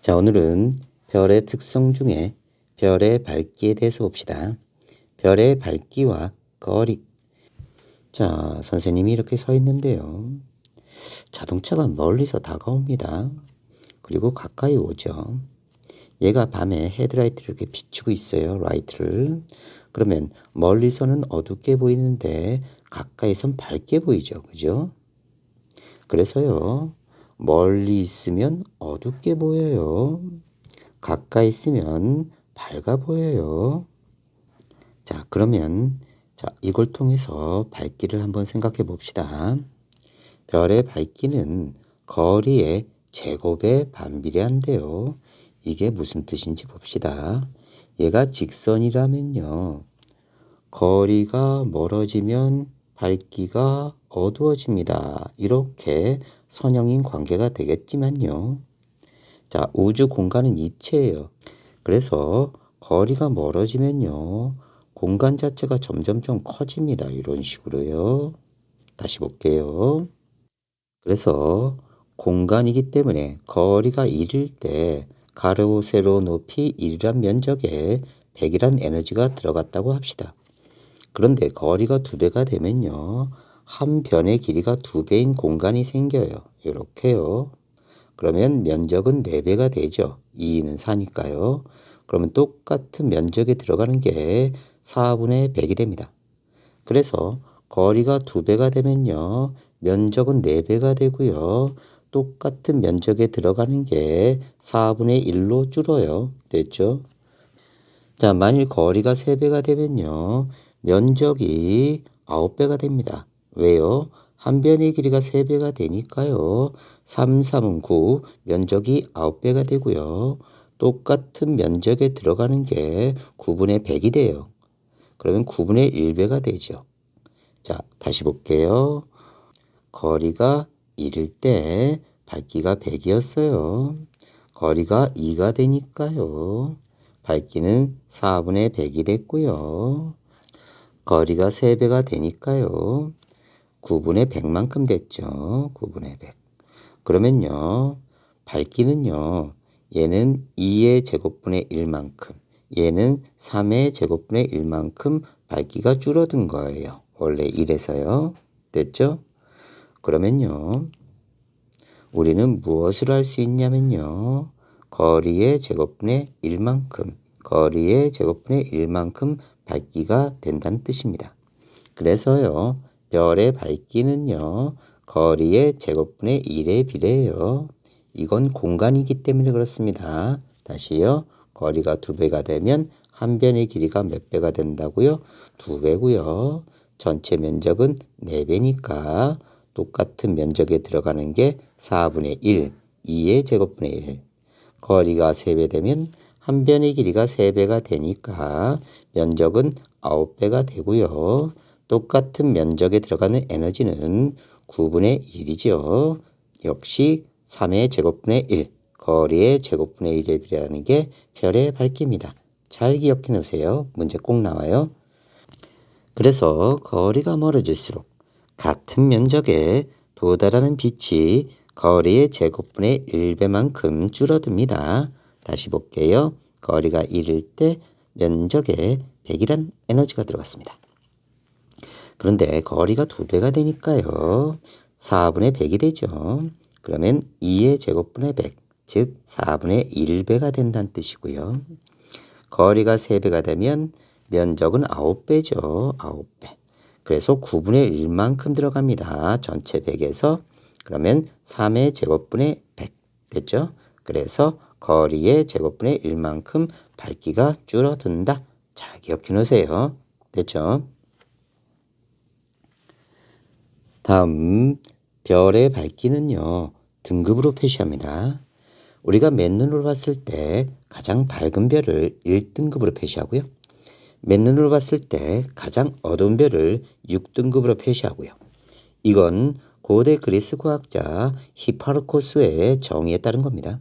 자, 오늘은 별의 특성 중에 별의 밝기에 대해서 봅시다. 별의 밝기와 거리. 자, 선생님이 이렇게 서 있는데요. 자동차가 멀리서 다가옵니다. 그리고 가까이 오죠. 얘가 밤에 헤드라이트를 이렇게 비추고 있어요. 라이트를. 그러면 멀리서는 어둡게 보이는데 가까이선 밝게 보이죠. 그죠? 그래서요. 멀리 있으면 어둡게 보여요. 가까이 있으면 밝아 보여요. 자, 그러면 이걸 통해서 밝기를 한번 생각해 봅시다. 별의 밝기는 거리의 제곱에 반비례한데요. 이게 무슨 뜻인지 봅시다. 얘가 직선이라면요. 거리가 멀어지면 밝기가 어두워집니다. 이렇게 선형인 관계가 되겠지만요. 자, 우주 공간은 입체예요. 그래서 거리가 멀어지면요. 공간 자체가 점점점 커집니다. 이런 식으로요. 다시 볼게요. 그래서 공간이기 때문에 거리가 1일 때 가로, 세로, 높이 1이란 면적에 100이란 에너지가 들어갔다고 합시다. 그런데 거리가 2배가 되면요. 한 변의 길이가 2배인 공간이 생겨요. 이렇게요. 그러면 면적은 4배가 되죠. 2는 4니까요. 그러면 똑같은 면적에 들어가는 게 4분의 100이 됩니다. 그래서 거리가 2배가 되면요. 면적은 4배가 되고요. 똑같은 면적에 들어가는 게 4분의 1로 줄어요. 됐죠? 자, 만일 거리가 3배가 되면요. 면적이 9배가 됩니다. 왜요? 한 변의 길이가 3배가 되니까요. 3, 3은 9, 면적이 9배가 되고요. 똑같은 면적에 들어가는 게 9분의 100이 돼요. 그러면 9분의 1배가 되죠. 자, 다시 볼게요. 거리가 1일 때 밝기가 100이었어요. 거리가 2가 되니까요. 밝기는 4분의 100이 됐고요. 거리가 3배가 되니까요. 9분의 100만큼 됐죠. 9분의 100. 그러면요. 밝기는요. 얘는 2의 제곱분의 1만큼, 얘는 3의 제곱분의 1만큼 밝기가 줄어든 거예요. 원래 1에서요. 됐죠? 그러면요. 우리는 무엇을 할 수 있냐면요. 거리의 제곱분의 1만큼, 거리의 제곱분의 1만큼 밝기가 된다는 뜻입니다. 그래서요. 별의 밝기는요. 거리의 제곱분의 1에 비례해요. 이건 공간이기 때문에 그렇습니다. 다시요. 거리가 2배가 되면 한 변의 길이가 몇 배가 된다고요? 2배고요. 전체 면적은 4배니까 똑같은 면적에 들어가는 게 4분의 1, 2의 제곱분의 1. 거리가 3배 되면 한 변의 길이가 3배가 되니까 면적은 9배가 되고요. 똑같은 면적에 들어가는 에너지는 9분의 1이죠. 역시 3의 제곱분의 1, 거리의 제곱분의 1에 비례하는 게 별의 밝기입니다. 잘 기억해 놓으세요. 문제 꼭 나와요. 그래서 거리가 멀어질수록 같은 면적에 도달하는 빛이 거리의 제곱분의 1배만큼 줄어듭니다. 다시 볼게요. 거리가 1일 때 면적에 100이란 에너지가 들어갔습니다. 그런데 거리가 2배가 되니까요. 4분의 100이 되죠. 그러면 2의 제곱분의 100, 즉 4분의 1배가 된다는 뜻이고요. 거리가 3배가 되면 면적은 9배죠. 9배. 그래서 9분의 1만큼 들어갑니다. 전체 100에서. 그러면 3의 제곱분의 100 됐죠. 그래서 거리의 제곱분의 1만큼 밝기가 줄어든다. 잘 기억해 놓으세요. 됐죠? 다음 별의 밝기는요. 등급으로 표시합니다. 우리가 맨눈으로 봤을 때 가장 밝은 별을 1등급으로 표시하고요. 맨눈으로 봤을 때 가장 어두운 별을 6등급으로 표시하고요. 이건 고대 그리스 과학자 히파르코스의 정의에 따른 겁니다.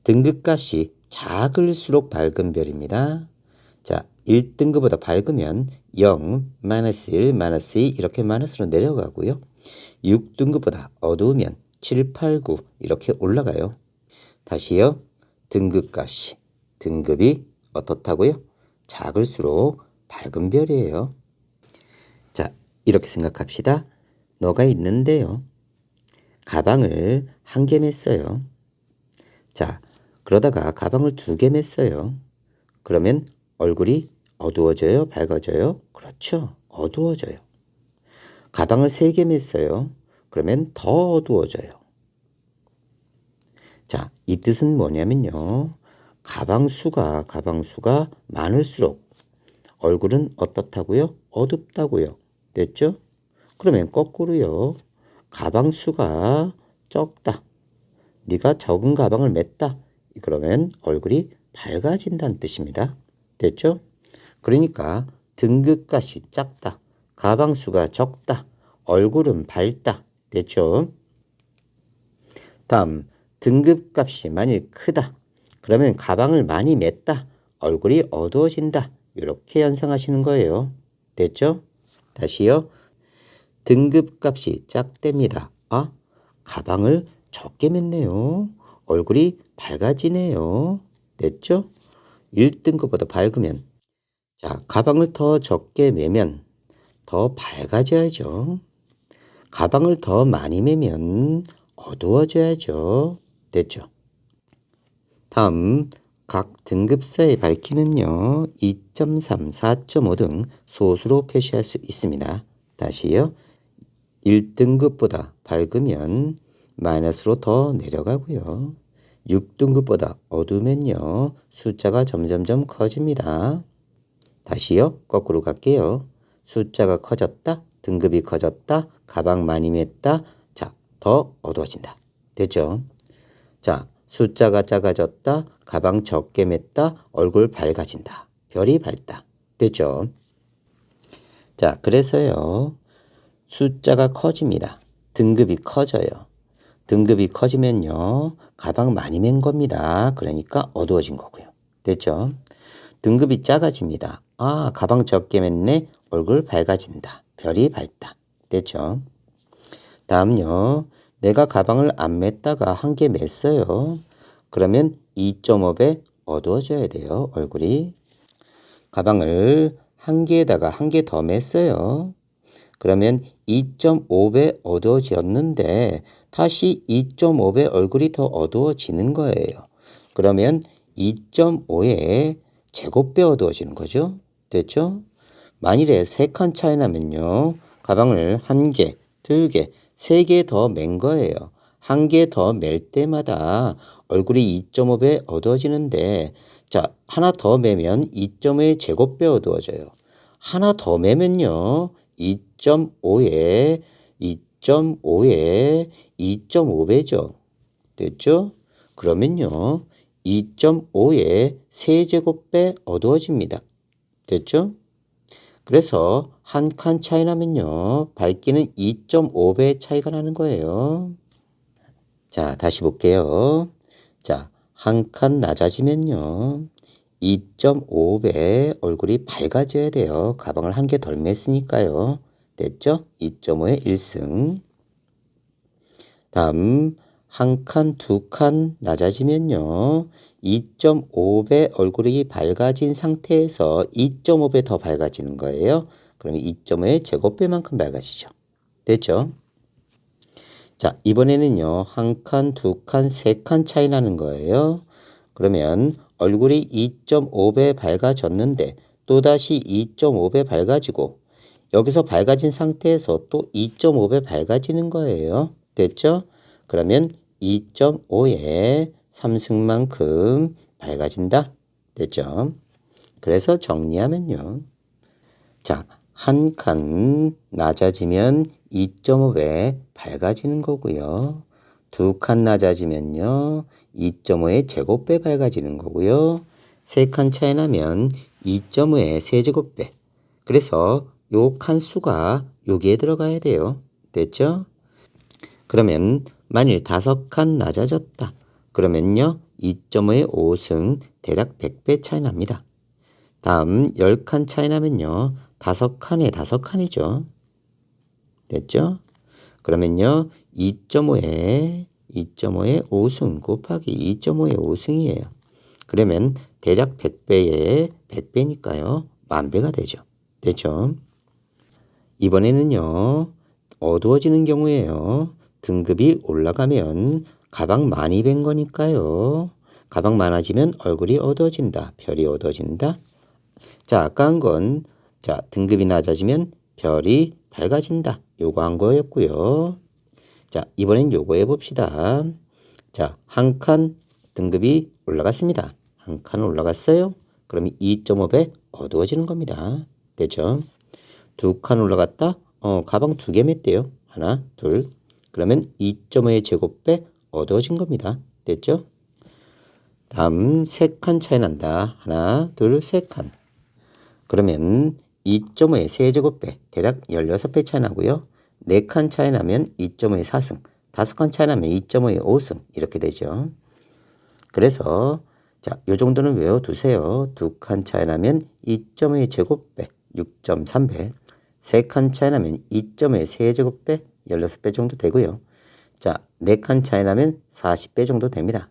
등급값이 작을수록 밝은 별입니다. 자, 1등급보다 밝으면 0, 마이너스 1, 마이너스 2 이렇게 마이너스로 내려가고요. 6등급보다 어두우면 7, 8, 9 이렇게 올라가요. 다시요. 등급값이 등급이 어떻다고요? 작을수록 밝은 별이에요. 자, 이렇게 생각합시다. 너가 있는데요. 가방을 한 개 맸어요. 자, 그러다가 가방을 2개 맸어요. 그러면 얼굴이 어두워져요? 밝아져요? 그렇죠. 어두워져요. 가방을 3개 맸어요. 그러면 더 어두워져요. 자, 이 뜻은 뭐냐면요. 가방 수가 많을수록 얼굴은 어떻다고요? 어둡다고요. 됐죠? 그러면 거꾸로요. 가방 수가 적다. 네가 적은 가방을 맸다. 그러면 얼굴이 밝아진다는 뜻입니다. 됐죠? 그러니까 등급값이 작다. 가방 수가 적다. 얼굴은 밝다. 됐죠? 다음 등급값이 만일 크다. 그러면 가방을 많이 맸다. 얼굴이 어두워진다. 이렇게 연상하시는 거예요. 됐죠? 다시요. 등급값이 짝됩니다. 아, 가방을 적게 맸네요. 얼굴이 밝아지네요. 됐죠? 1등급보다 밝으면 자, 가방을 더 적게 매면 더 밝아져야죠. 가방을 더 많이 매면 어두워져야죠. 됐죠? 다음 각 등급사의 밝기는요. 2.3, 4.5 등 소수로 표시할 수 있습니다. 다시요. 1등급보다 밝으면 마이너스로 더 내려가고요. 6등급보다 어두우면요. 숫자가 점점점 커집니다. 다시요. 거꾸로 갈게요. 숫자가 커졌다. 등급이 커졌다. 가방 많이 맸다. 자, 더 어두워진다. 됐죠? 자, 숫자가 작아졌다. 가방 적게 맸다. 얼굴 밝아진다. 별이 밝다. 됐죠? 자, 그래서요. 숫자가 커집니다. 등급이 커져요. 등급이 커지면요. 가방 많이 맨 겁니다. 그러니까 어두워진 거고요. 됐죠? 등급이 작아집니다. 아, 가방 적게 맸네. 얼굴 밝아진다. 별이 밝다. 됐죠? 다음요. 내가 가방을 안 맸다가 한 개 맸어요. 그러면 2.5배 어두워져야 돼요. 얼굴이. 가방을 한 개에다가 한 개 더 맸어요. 그러면 2.5배 어두워졌는데 다시 2.5배 얼굴이 더 어두워지는 거예요. 그러면 2.5의 제곱배 어두워지는 거죠. 됐죠? 만일에 3칸 차이 나면요. 가방을 1개, 2개, 3개 더 맨 거예요. 1개 더 맬 때마다 얼굴이 2.5배 어두워지는데 자, 하나 더 매면 2.5의 제곱배 어두워져요. 하나 더 매면요. 2.5에 2.5배죠. 됐죠? 그러면요. 2.5의 세제곱배 어두워집니다. 됐죠? 그래서 한 칸 차이 나면요. 밝기는 2.5배 차이가 나는 거예요. 자, 다시 볼게요. 자, 한 칸 낮아지면요. 2.5배 얼굴이 밝아져야 돼요. 가방을 한 개 덜 맸으니까요. 됐죠? 2.5의 1승. 다음 한 칸, 2칸 낮아지면요. 2.5배 얼굴이 밝아진 상태에서 2.5배 더 밝아지는 거예요. 그러면 2.5의 제곱배만큼 밝아지죠. 됐죠? 자, 이번에는요. 한 칸, 2칸, 3칸 차이 나는 거예요. 그러면 얼굴이 2.5배 밝아졌는데 또다시 2.5배 밝아지고 여기서 밝아진 상태에서 또 2.5배 밝아지는 거예요. 됐죠? 그러면 2.5의 3승만큼 밝아진다. 됐죠? 그래서 정리하면요. 자, 한 칸 낮아지면 2.5배 밝아지는 거고요. 2칸 낮아지면요. 2.5의 제곱배 밝아지는 거고요. 3칸 차이 나면 2.5의 세제곱배. 그래서 요 칸수가 여기에 들어가야 돼요. 됐죠? 그러면 만일 5칸 낮아졌다. 그러면요. 2.5의 5승 대략 100배 차이 납니다. 다음 10칸 차이 나면요. 5칸에 5칸이죠. 됐죠? 그러면요. 2.5에 5승 곱하기 2.5의 5승이에요. 그러면 대략 100배에 100배니까요. 10,000배가 되죠. 됐죠? 이번에는요. 어두워지는 경우에요. 등급이 올라가면 가방 많이 벤 거니까요. 가방 많아지면 얼굴이 어두워진다. 별이 어두워진다. 자, 아까 한 건 자, 등급이 낮아지면 별이 밝아진다. 요거 한 거였고요. 자, 이번엔 요거 해봅시다. 자, 한 칸 등급이 올라갔습니다. 한 칸 올라갔어요. 그럼 2.5배 어두워지는 겁니다. 됐죠? 두 칸 올라갔다. 가방 2개 맸대요. 하나, 둘. 그러면 2.5의 제곱배 어두워진 겁니다. 됐죠? 다음 3칸 차이 난다. 하나, 둘, 3칸. 그러면 2.5의 세제곱배 대략 16배 차이 나고요. 4칸 차이 나면 2.5의 4승, 5칸 차이 나면 2.5의 5승 이렇게 되죠. 그래서 자, 요 정도는 외워두세요. 2칸 차이 나면 2.5의 제곱배 6.3배, 3칸 차이 나면 2.5의 세제곱배 16배 정도 되고요. 자, 4칸 차이 나면 40배 정도 됩니다.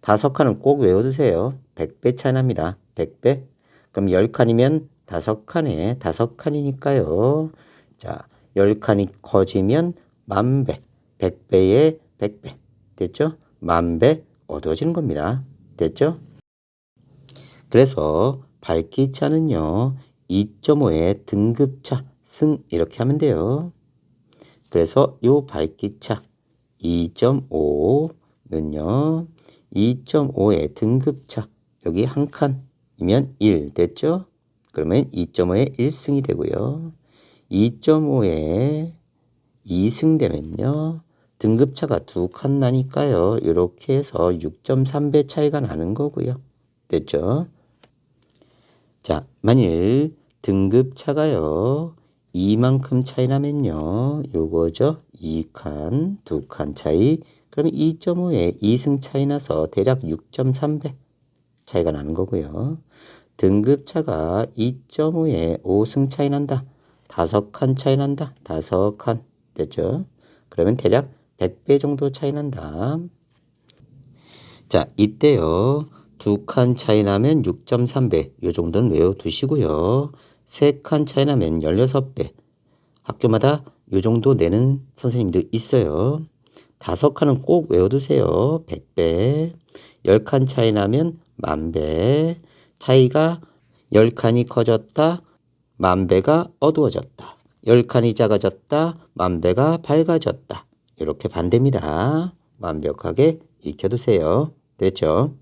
5칸은 꼭 외워두세요. 100배 차이 납니다. 100배. 그럼 10칸이면 5칸에 5칸이니까요. 자, 10칸이 커지면 10,000배. 100배에 100배. 됐죠? 10,000배 어두워지는 겁니다. 됐죠? 그래서 밝기차는요. 2.5의 등급차 승 이렇게 하면 돼요. 그래서 요 밝기차 2.5는요. 2.5의 등급차 여기 한 칸이면 1 됐죠? 그러면 2.5의 1승이 되고요. 2.5의 2승 되면요. 등급차가 2칸 나니까요. 이렇게 해서 6.3배 차이가 나는 거고요. 됐죠? 자, 만일 등급차가요. 이만큼 차이 나면요. 요거죠. 2칸, 2칸 차이. 그러면 2.5에 2승 차이 나서 대략 6.3배 차이가 나는 거고요. 등급차가 2.5에 5승 차이 난다. 5칸 차이 난다. 5칸. 됐죠? 그러면 대략 100배 정도 차이 난다. 자, 이때요. 2칸 차이 나면 6.3배. 요 정도는 외워두시고요. 3칸 차이 나면 16배. 학교마다 요 정도 내는 선생님도 있어요. 5칸은 꼭 외워두세요. 100배. 10칸 차이 나면 10,000배. 차이가 10칸이 커졌다. 10,000배가 어두워졌다. 10칸이 작아졌다. 10,000배가 밝아졌다. 이렇게 반대입니다. 완벽하게 익혀두세요. 됐죠?